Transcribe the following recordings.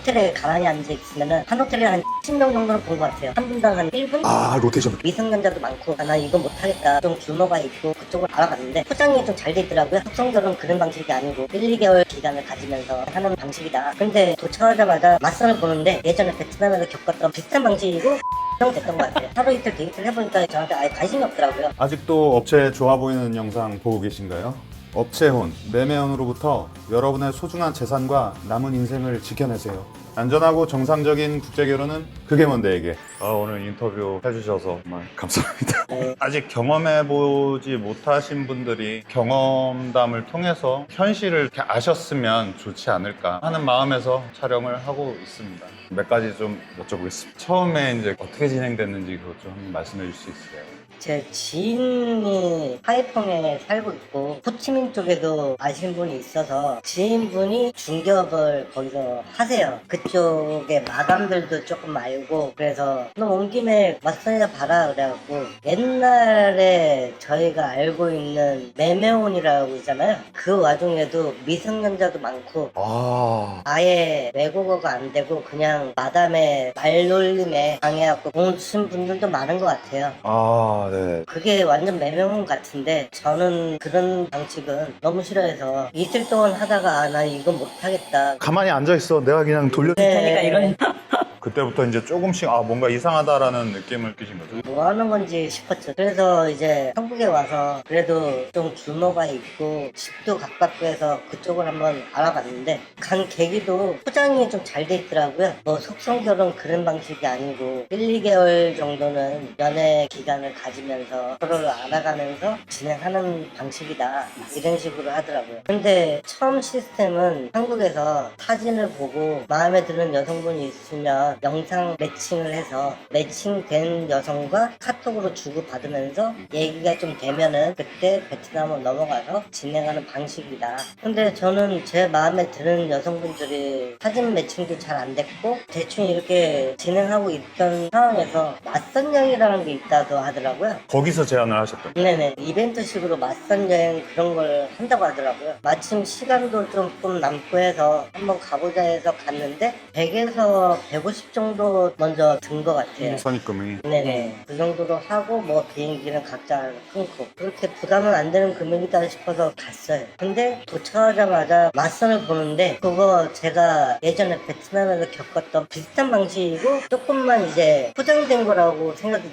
호텔에 가만히 앉아 있으면은 한 호텔에 한 10명 정도는 본 것 같아요. 한 분당 한 1분? 아, 로테이션. 미성년자도 많고 나 이거 못하겠다 좀 규모가 있고 그쪽을 알아봤는데 포장이 좀 잘 돼 있더라고요. 속성결혼 그런 방식이 아니고 1, 2개월 기간을 가지면서 하는 방식이다. 근데 도착하자마자 맞선을 보는데 예전에 베트남에서 겪었던 비슷한 방식이고 됐던 것 같아요. 하루 이틀 데이트를 해보니까 저한테 아예 관심이 없더라고요. 아직도 업체 좋아 보이는 영상 보고 계신가요? 업체혼, 매매혼으로부터 여러분의 소중한 재산과 남은 인생을 지켜내세요. 안전하고 정상적인 국제결혼은 그게 뭔데에게. 오늘 인터뷰 해주셔서 정말 감사합니다. 아직 경험해보지 못하신 분들이 경험담을 통해서 현실을 이렇게 아셨으면 좋지 않을까 하는 마음에서 촬영을 하고 있습니다. 몇 가지 좀 여쭤보겠습니다. 처음에 이제 어떻게 진행됐는지 그것 좀 한번 말씀해 줄 수 있으세요? 제 지인이 하이퐁에 살고 있고 호치민 쪽에도 아시는 분이 있어서 지인분이 중개업을 거기서 하세요. 그쪽에 마감들도 조금 알고 그래서 너 온 김에 맞선이나 봐라 그래갖고 옛날에 저희가 알고 있는 매매혼이라고 있잖아요. 그 와중에도 미성년자도 많고 아예 외국어가 안 되고 그냥 마담의 말놀림에 당해갖고 오신 분들도 많은 것 같아요. 네. 그게 완전 매명혼 같은데 저는 그런 방식은 너무 싫어해서 이틀 동안 하다가 나 이거 못하겠다. 가만히 앉아있어. 내가 그냥 돌려줄 그러니까 이런 그때부터 이제 조금씩 뭔가 이상하다라는 느낌을 느끼신 거죠? 뭐 하는 건지 싶었죠. 그래서 이제 한국에 와서 그래도 좀 규모가 있고 집도 가깝고 해서 그쪽을 한번 알아봤는데 간 계기도 포장이 좀 잘 돼 있더라고요. 뭐 속성결혼 그런 방식이 아니고 1, 2개월 정도는 연애 기간을 가지면서 서로를 알아가면서 진행하는 방식이다. 이런 식으로 하더라고요. 근데 처음 시스템은 한국에서 사진을 보고 마음에 드는 여성분이 있으면 영상 매칭을 해서 매칭된 여성과 카톡으로 주고받으면서 얘기가 좀 되면은 그때 베트남으로 넘어가서 진행하는 방식이다. 근데 저는 제 마음에 드는 여성분들이 사진 매칭도 잘 안 됐고 대충 이렇게 진행하고 있던 상황에서 맞선 여행이라는 게 있다고 하더라고요. 거기서 제안을 하셨던 네네, 이벤트식으로 맞선 여행 그런 걸 한다고 하더라고요. 마침 시간도 조금 남고 해서 한번 가보자 해서 갔는데 100에서 150 정도 먼저 든 것 같아요. 선입금이. 네네, 그 정도로 하고 뭐 비행기는 각자 끊고 그렇게 부담은 안 되는 금액이다 싶어서 갔어요. 근데 도착하자마자 맞선을 보는데 그거 제가 예전에 베트남에서 겪었던 비슷한 방식이고 조금만 이제 포장된 거라고 생각이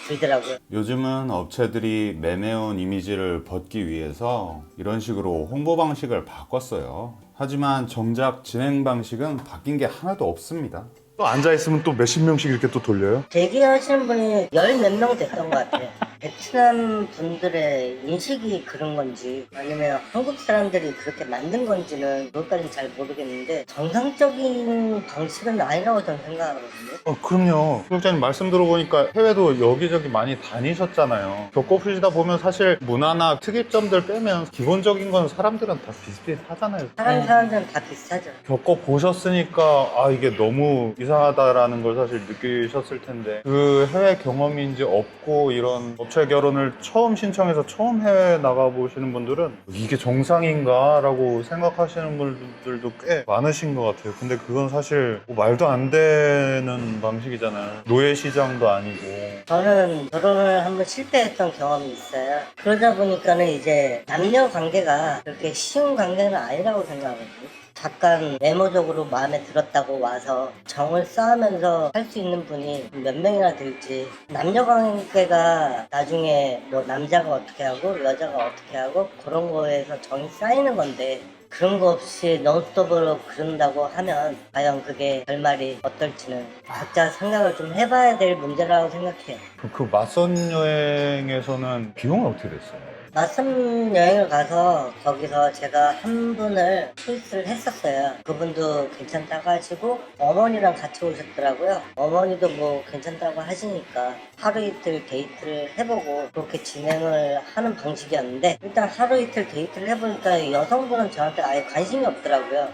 들더라고요. 요즘은 업체들이 매매혼 이미지를 벗기 위해서 이런 식으로 홍보 방식을 바꿨어요. 하지만 정작 진행 방식은 바뀐 게 하나도 없습니다. 또 앉아있으면 또 몇십 명씩 이렇게 또 돌려요? 대기하시는 분이 열 몇 명 됐던 것 같아요. 베트남 분들의 인식이 그런 건지 아니면 한국 사람들이 그렇게 만든 건지는 그것까지는 잘 모르겠는데 정상적인 방식은 아니라고 저는 생각하거든요. 그럼요. 구독자님 말씀 들어보니까 해외도 여기저기 많이 다니셨잖아요. 겪어보시다 보면 사실 문화나 특이점들 빼면 기본적인 건 사람들은 다 비슷비슷하잖아요. 사람들은 다 비슷하죠. 겪어보셨으니까 이게 너무 이상하다라는 걸 사실 느끼셨을 텐데 그 해외 경험인지 없고 이런 업체 결혼을 처음 신청해서 처음 해외 나가보시는 분들은 이게 정상인가? 라고 생각하시는 분들도 꽤 많으신 것 같아요. 근데 그건 사실 뭐 말도 안 되는 방식이잖아요. 노예시장도 아니고. 저는 결혼을 한번 실패했던 경험이 있어요. 그러다 보니까는 이제 남녀 관계가 그렇게 쉬운 관계는 아니라고 생각하거든요. 잠깐 외모적으로 마음에 들었다고 와서 정을 쌓으면서 할 수 있는 분이 몇 명이나 될지 남녀 관계가 나중에 뭐 남자가 어떻게 하고 여자가 어떻게 하고 그런 거에서 정이 쌓이는 건데 그런 거 없이 논스톱으로 그런다고 하면 과연 그게 결말이 어떨지는 각자 생각을 좀 해봐야 될 문제라고 생각해요. 그 맞선 여행에서는 비용은 어떻게 됐어요? 맞선 여행을 가서 거기서 제가 한 분을 초이스를 했었어요. 그분도 괜찮다고 하시고 어머니랑 같이 오셨더라고요. 어머니도 뭐 괜찮다고 하시니까 하루 이틀 데이트를 해보고 그렇게 진행을 하는 방식이었는데 일단 하루 이틀 데이트를 해보니까 여성분은 저한테 아예 관심이 없더라고요.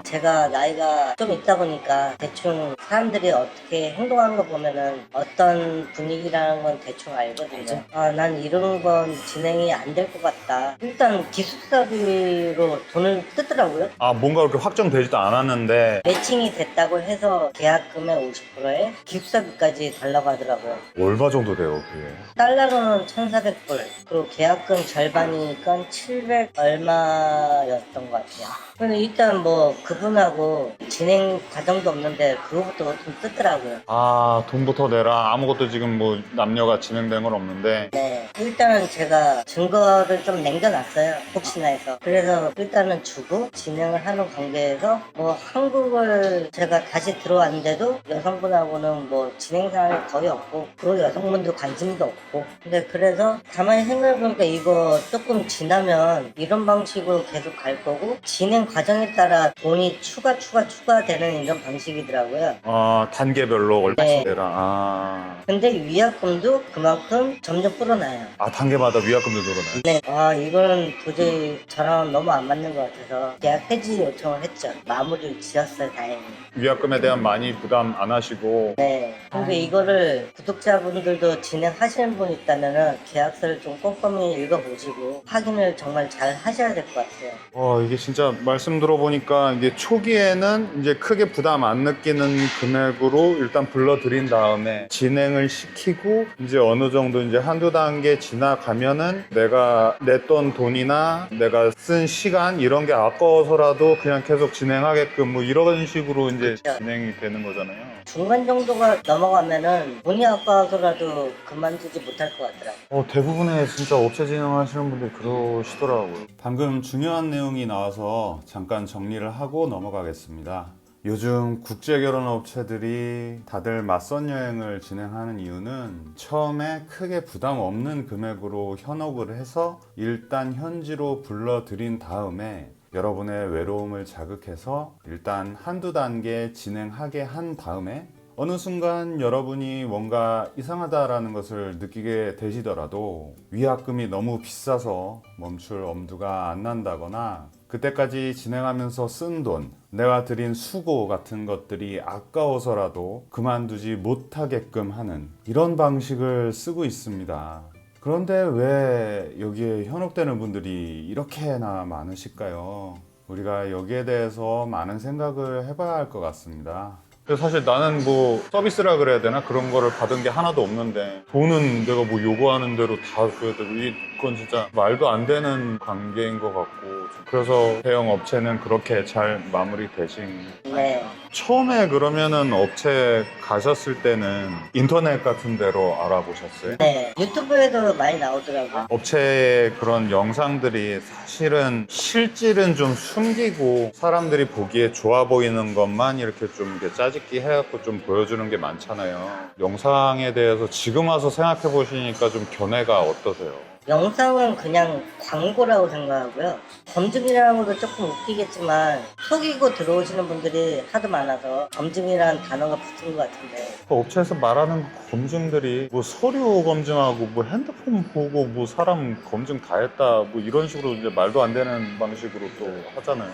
제가 나이가 좀 있다 보니까 대충 사람들이 어떻게 행동하는 거 보면은 어떤 분위기라는 건 대충 알거든요. 난 이런 건 좀 진행이 안 될 것 같다. 일단 기숙사비로 돈을 뜯더라고요. 아, 뭔가 그렇게 확정되지도 않았는데 매칭이 됐다고 해서 계약금의 50%에 기숙사비까지 달라고 하더라고요. 얼마 정도 돼요, 그게? 달러로는 1,400불, 그리고 계약금 절반이니까 700 얼마였던 것 같아요. 근데 일단 뭐 그분하고 진행 과정도 없는데 그거부터 좀 뜯더라고요. 아, 돈부터 내라. 아무것도 지금 뭐 남녀가 진행된 건 없는데. 네, 일단은 제가 증거를 좀 남겨놨어요. 혹시나 해서. 그래서 일단은 주고 진행을 하는 관계에서 뭐 한국을 제가 다시 들어왔는데도 여성분하고는 뭐 진행 사항이 거의 없고, 그리고 여성분도 관심도 없고. 근데 그래서 가만히 생각해보니까 이거 조금 지나면 이런 방식으로 계속 갈 거고, 진행 과정에 따라 돈이 추가되는 이런 방식이더라고요. 아, 단계별로 얼마씩 네. 내라. 아. 근데 위약금도 그만큼 점점 불어나요. 아, 단계마다 위약금도 늘어나요? 네, 이거는 도저히 저랑 너무 안 맞는 것 같아서 계약 해지 요청을 했죠. 마무리를 지었어요, 다행히. 위약금에 대한 많이 부담 안 하시고. 네. 근데 이거를 구독자분들도 진행하시는 분 있다면은 계약서를 좀 꼼꼼히 읽어보시고 확인을 정말 잘 하셔야 될 것 같아요. 이게 진짜 말씀 들어보니까 이게 초기에는 이제 크게 부담 안 느끼는 금액으로 일단 불러드린 다음에 진행을 시키고, 이제 어느 정도 이제 한두 단계 지나가면은 내가 냈던 돈이나 내가 쓴 시간 이런 게 아까워서라도 그냥 계속 진행하게끔 뭐 이런 식으로 이제 그렇죠. 진행이 되는 거잖아요. 중간 정도가 넘어가면은 돈이 아까워서라도 그만두지 못할 것 같더라고요. 대부분의 진짜 업체 진행하시는 분들이 그러시더라고요. 방금 중요한 내용이 나와서 잠깐 정리를 하고 넘어가겠습니다. 요즘 국제결혼업체들이 다들 맞선 여행을 진행하는 이유는 처음에 크게 부담 없는 금액으로 현혹을 해서 일단 현지로 불러들인 다음에 여러분의 외로움을 자극해서 일단 한두 단계 진행하게 한 다음에 어느 순간 여러분이 뭔가 이상하다라는 것을 느끼게 되시더라도 위약금이 너무 비싸서 멈출 엄두가 안 난다거나 그때까지 진행하면서 쓴 돈, 내가 들인 수고 같은 것들이 아까워서라도 그만두지 못하게끔 하는 이런 방식을 쓰고 있습니다. 그런데 왜 여기에 현혹되는 분들이 이렇게나 많으실까요? 우리가 여기에 대해서 많은 생각을 해봐야 할 것 같습니다. 사실 나는 뭐 서비스라 그래야 되나? 그런 거를 받은 게 하나도 없는데 돈은 내가 뭐 요구하는 대로 다 줘야 되고, 이건 진짜 말도 안 되는 관계인 것 같고, 그래서 대형 업체는 그렇게 잘 마무리되신. 네. 처음에 그러면은 업체 가셨을 때는 인터넷 같은 데로 알아보셨어요? 네. 유튜브에도 많이 나오더라고요. 업체의 그런 영상들이 사실은 실질은 좀 숨기고 사람들이 보기에 좋아 보이는 것만 이렇게 좀 이렇게 짜집기 해갖고 좀 보여주는 게 많잖아요. 영상에 대해서 지금 와서 생각해 보시니까 좀 견해가 어떠세요? 영상은 그냥 광고라고 생각하고요. 검증이라는 것도 조금 웃기겠지만 속이고 들어오시는 분들이 하도 많아서 검증이라는 단어가 붙은 것 같은데, 업체에서 말하는 검증들이 뭐 서류 검증하고 뭐 핸드폰 보고 뭐 사람 검증 다 했다 뭐 이런 식으로 이제 말도 안 되는 방식으로 또 하잖아요.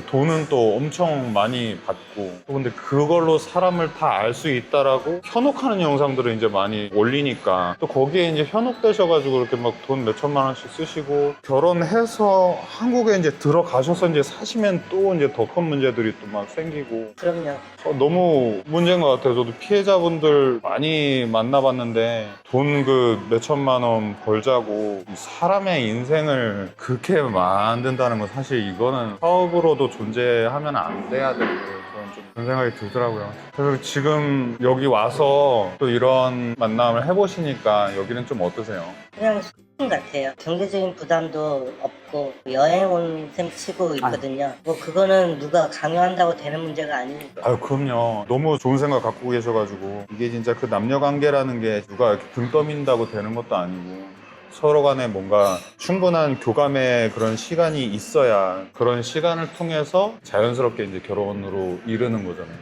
돈은 또 엄청 많이 받고, 또 근데 그걸로 사람을 다 알 수 있다라고 현혹하는 영상들을 이제 많이 올리니까 또 거기에 이제 현혹되셔가지고 이렇게 막 돈 몇천만 원씩 쓰시고, 결혼해서 한국에 이제 들어가셔서 이제 사시면 또 이제 더 큰 문제들이 또 막 생기고. 그럼요. 너무 문제인 것 같아요. 저도 피해자분들 많이 만나봤는데 돈 그 몇천만 원 벌자고 사람의 인생을 그렇게 만든다는 건 사실 이거는 사업으로도 존재하면 안 돼야 되고, 저는 좀 그런 생각이 들더라고요. 그래서 지금 여기 와서 또 이런 만남을 해보시니까 여기는 좀 어떠세요? 그냥 소품 같아요. 경제적인 부담도 없고 여행 온 셈 치고 있거든요. 뭐 그거는 누가 강요한다고 되는 문제가 아니니까. 아유, 그럼요. 너무 좋은 생각 갖고 계셔가지고, 이게 진짜 그 남녀 관계라는 게 누가 이렇게 등 떠민다고 되는 것도 아니고, 서로 간에 뭔가 충분한 교감의 그런 시간이 있어야 그런 시간을 통해서 자연스럽게 이제 결혼으로 이르는 거잖아요.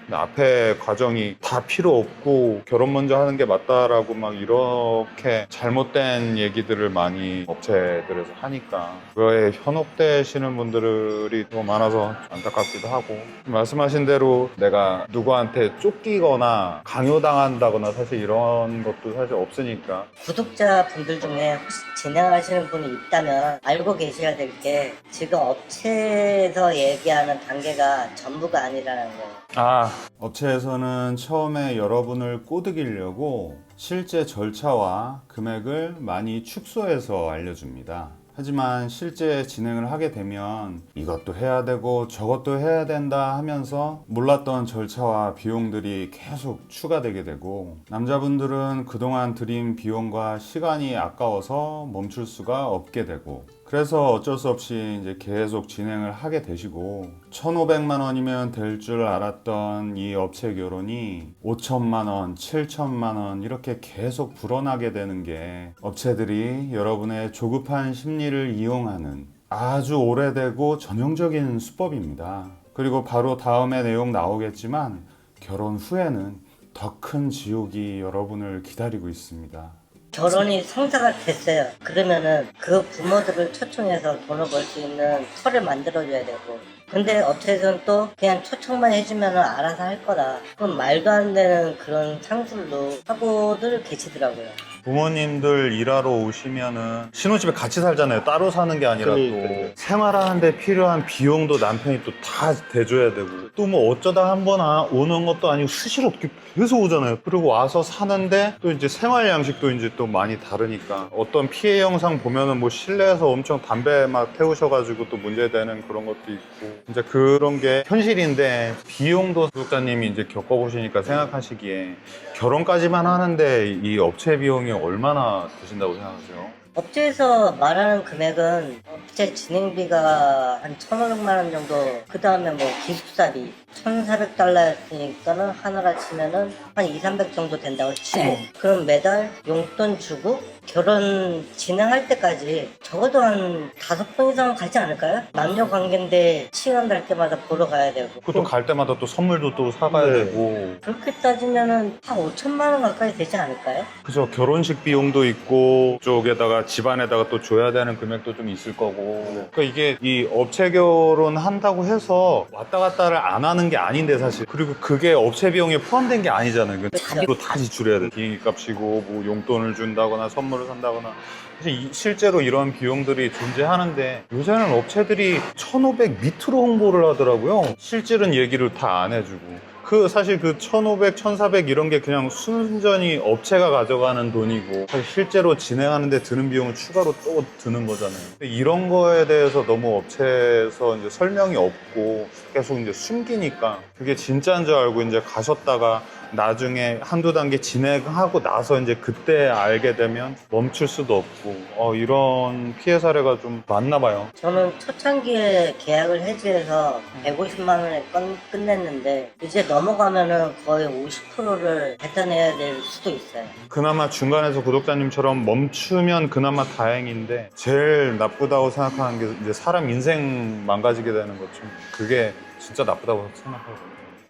근데 앞에 과정이 다 필요 없고 결혼 먼저 하는 게 맞다라고 막 이렇게 잘못된 얘기들을 많이 업체들에서 하니까 그거에 현혹되시는 분들이 더 많아서 안타깝기도 하고, 말씀하신 대로 내가 누구한테 쫓기거나 강요당한다거나 사실 이런 것도 사실 없으니까. 구독자분들 중에 혹시 진행하시는 분이 있다면 알고 계셔야 될 게 지금 업체에서 얘기하는 단계가 전부가 아니라는 거예요. 업체에서는 처음에 여러분을 꼬드기려고 실제 절차와 금액을 많이 축소해서 알려줍니다. 하지만 실제 진행을 하게 되면 이것도 해야 되고 저것도 해야 된다 하면서 몰랐던 절차와 비용들이 계속 추가되게 되고, 남자분들은 그동안 들인 비용과 시간이 아까워서 멈출 수가 없게 되고, 그래서 어쩔 수 없이 이제 계속 진행을 하게 되시고, 1,500만 원이면 될 줄 알았던 이 업체 결혼이 5천만 원, 7천만 원 이렇게 계속 불어나게 되는 게 업체들이 여러분의 조급한 심리를 이용하는 아주 오래되고 전형적인 수법입니다. 그리고 바로 다음에 내용 나오겠지만 결혼 후에는 더 큰 지옥이 여러분을 기다리고 있습니다. 결혼이 성사가 됐어요. 그러면은 그 부모들을 초청해서 돈을 벌 수 있는 터를 만들어줘야 되고, 근데 업체에서는 또 그냥 초청만 해주면 알아서 할 거다. 그건 말도 안 되는 그런 상술로 하고들 계시더라고요. 부모님들 일하러 오시면은 신혼집에 같이 살잖아요. 따로 사는 게 아니라 또 생활하는데 필요한 비용도 남편이 또 다 대줘야 되고, 또 뭐 어쩌다 한 번 오는 것도 아니고 수시로 어떻게 계속 오잖아요. 그리고 와서 사는데 또 이제 생활 양식도 이제 또 많이 다르니까, 어떤 피해 영상 보면은 뭐 실내에서 엄청 담배 막 태우셔가지고 또 문제되는 그런 것도 있고, 이제 그런 게 현실인데, 비용도 구독자님이 이제 겪어보시니까 생각하시기에 결혼까지만 하는데 이 업체 비용이 얼마나 드신다고 생각하세요? 업체에서 말하는 금액은 업체 진행비가 한 1,500만 원 정도, 그 다음에 뭐 기숙사비 1,400달러였으니까는 하나라 치면은 한 200~300 정도 된다고 치고, 그럼 매달 용돈 주고 결혼 진행할 때까지 적어도 한 5번 이상은 가지 않을까요? 남녀 관계인데 시간 날 때마다 보러 가야 되고, 그것도 갈 때마다 또 선물도 또 사가야 되고. 그렇게 따지면은 한 5천만 원 가까이 되지 않을까요? 그죠. 결혼식 비용도 있고 쪽에다가 집안에다가 또 줘야 되는 금액도 좀 있을 거고. 그러니까 이게 이 업체 결혼 한다고 해서 왔다 갔다를 안 하는 게 아닌데 사실. 그리고 그게 업체 비용에 포함된 게 아니잖아요. 그 자기로 다 지출해야 돼. 비행기 값이고 뭐 용돈을 준다거나 선물을 산다거나. 사실 실제로 이런 비용들이 존재하는데, 요새는 업체들이 1,500 밑으로 홍보를 하더라고요. 실질은 얘기를 다 안 해주고. 사실 그 1,500, 1,400 이런 게 그냥 순전히 업체가 가져가는 돈이고, 사실 실제로 진행하는데 드는 비용은 추가로 또 드는 거잖아요. 근데 이런 거에 대해서 너무 업체에서 이제 설명이 없고 계속 이제 숨기니까 그게 진짜인 줄 알고 이제 가셨다가 나중에 한두 단계 진행하고 나서 이제 그때 알게 되면 멈출 수도 없고, 이런 피해 사례가 좀 많나 봐요. 저는 초창기에 계약을 해지해서 150만 원에 끝냈는데, 이제 넘어가면은 거의 50%를 뱉어내야 될 수도 있어요. 그나마 중간에서 구독자님처럼 멈추면 그나마 다행인데, 제일 나쁘다고 생각하는 게 이제 사람 인생 망가지게 되는 것 좀, 그게 진짜 나쁘다고 생각하거든요.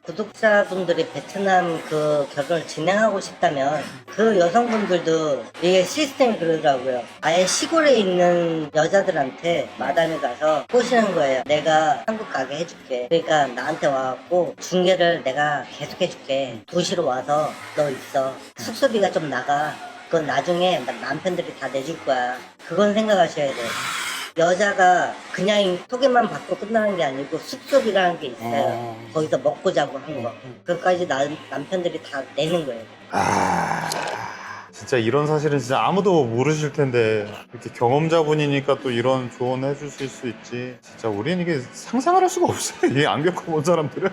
구독자분들이 베트남 그 결혼을 진행하고 싶다면 그 여성분들도 이게 시스템이 그러더라고요. 아예 시골에 있는 여자들한테 마담이 가서 꼬시는 거예요. 내가 한국 가게 해줄게. 그러니까 나한테 와갖고 중개를 내가 계속 해줄게. 도시로 와서 너 있어. 숙소비가 좀 나가. 그건 나중에 남편들이 다 내줄 거야. 그건 생각하셔야 돼요. 여자가 그냥 소개만 받고 끝나는 게 아니고 숙소비라는 게 있어요. 거기서 먹고 자고 하는 거. 그것까지 남편들이 다 내는 거예요. 진짜 이런 사실은 진짜 아무도 모르실 텐데, 이렇게 경험자분이니까 또 이런 조언 해주실 수 있지. 진짜 우리는 이게 상상을 할 수가 없어요. 이 안 겪어본 사람들은.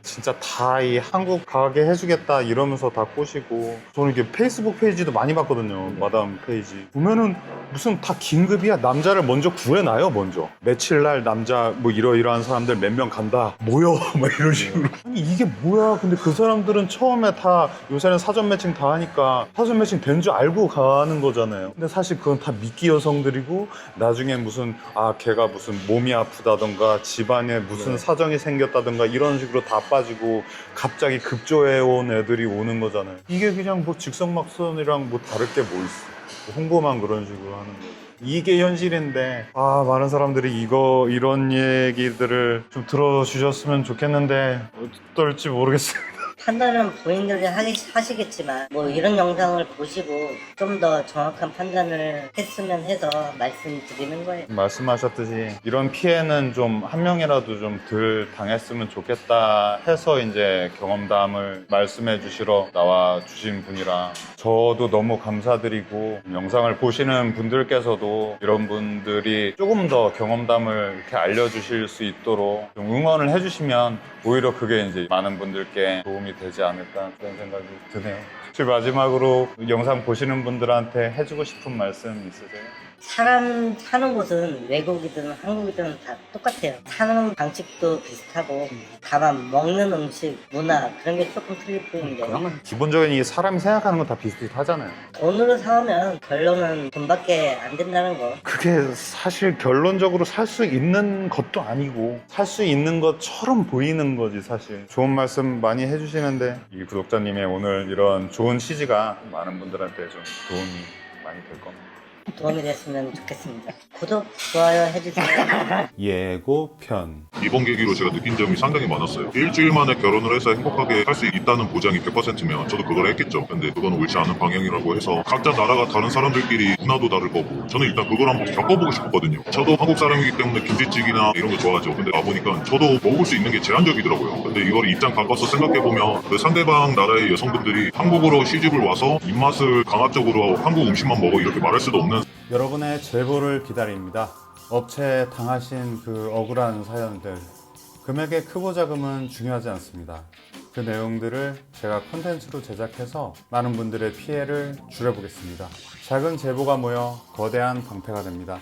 진짜 다 이 한국 가게 해주겠다 이러면서 다 꼬시고. 저는 이게 페이스북 페이지도 많이 봤거든요. 마담 페이지 보면은 무슨 다 긴급이야. 남자를 먼저 구해놔요. 먼저 며칠 날 남자 뭐 이러이러한 사람들 몇 명 간다 모여 막 이런 식으로. 아니 이게 뭐야. 근데 그 사람들은 처음에 다 요새는 사전 매칭 다 하니까 사전 매칭 된 줄 알고 가는 거잖아요. 근데 사실 그건 다 미끼 여성들이고 나중에 무슨 걔가 무슨 몸이 아프다던가 집안에 무슨 사정이 생겼다던가 이런 식으로 다 빠지고 갑자기 급조해온 애들이 오는 거잖아요. 이게 그냥 뭐 직선막선이랑 뭐 다를 게 뭐 있어. 홍보만 그런 식으로 하는 거지. 이게 현실인데 많은 사람들이 이런 얘기들을 좀 들어주셨으면 좋겠는데 어떨지 모르겠어요. 판단은 본인들이 하시겠지만 뭐 이런 영상을 보시고 좀 더 정확한 판단을 했으면 해서 말씀드리는 거예요. 말씀하셨듯이 이런 피해는 좀 한 명이라도 좀 덜 당했으면 좋겠다 해서 이제 경험담을 말씀해 주시러 나와 주신 분이라 저도 너무 감사드리고 영상을 보시는 분들께서도 이런 분들이 조금 더 경험담을 이렇게 알려주실 수 있도록 좀 응원을 해주시면 오히려 그게 이제 많은 분들께 도움이 되지 않을까 그런 생각이 드네요. 혹시 마지막으로 영상 보시는 분들한테 해주고 싶은 말씀 있으세요? 사람 사는 곳은 외국이든 한국이든 다 똑같아요. 사는 방식도 비슷하고 다만 먹는 음식, 문화 그런 게 조금 틀릴 뿐인데 기본적인 이 사람이 생각하는 건 다 비슷비슷하잖아요. 돈으로 사오면 결론은 돈밖에 안 된다는 거. 그게 사실 결론적으로 살 수 있는 것도 아니고 살 수 있는 것처럼 보이는 거지 사실. 좋은 말씀 많이 해주시는데 이 구독자님의 오늘 이런 좋은 취지가 많은 분들한테 좀 도움이 많이 될 겁니다. 도움이 됐으면 좋겠습니다. 구독, 좋아요 해주세요. 예고편. 이번 계기로 제가 느낀 점이 상당히 많았어요. 일주일 만에 결혼을 해서 행복하게 살 수 있다는 보장이 100%면 저도 그걸 했겠죠. 근데 그건 옳지 않은 방향이라고 해서 각자 나라가 다른 사람들끼리 문화도 다를 거고 저는 일단 그걸 한번 겪어보고 싶었거든요. 저도 한국 사람이기 때문에 김치찌개나 이런 거 좋아하죠. 근데 가보니까 저도 먹을 수 있는 게 제한적이더라고요. 근데 이걸 입장 바꿔서 생각해보면 그 상대방 나라의 여성분들이 한국으로 시집을 와서 입맛을 강압적으로 한국 음식만 먹어 이렇게 말할 수도 없는 여러분의 제보를 기다립니다. 업체에 당하신 그 억울한 사연들. 금액의 크고 작음은 중요하지 않습니다. 그 내용들을 제가 콘텐츠로 제작해서 많은 분들의 피해를 줄여보겠습니다. 작은 제보가 모여 거대한 방패가 됩니다.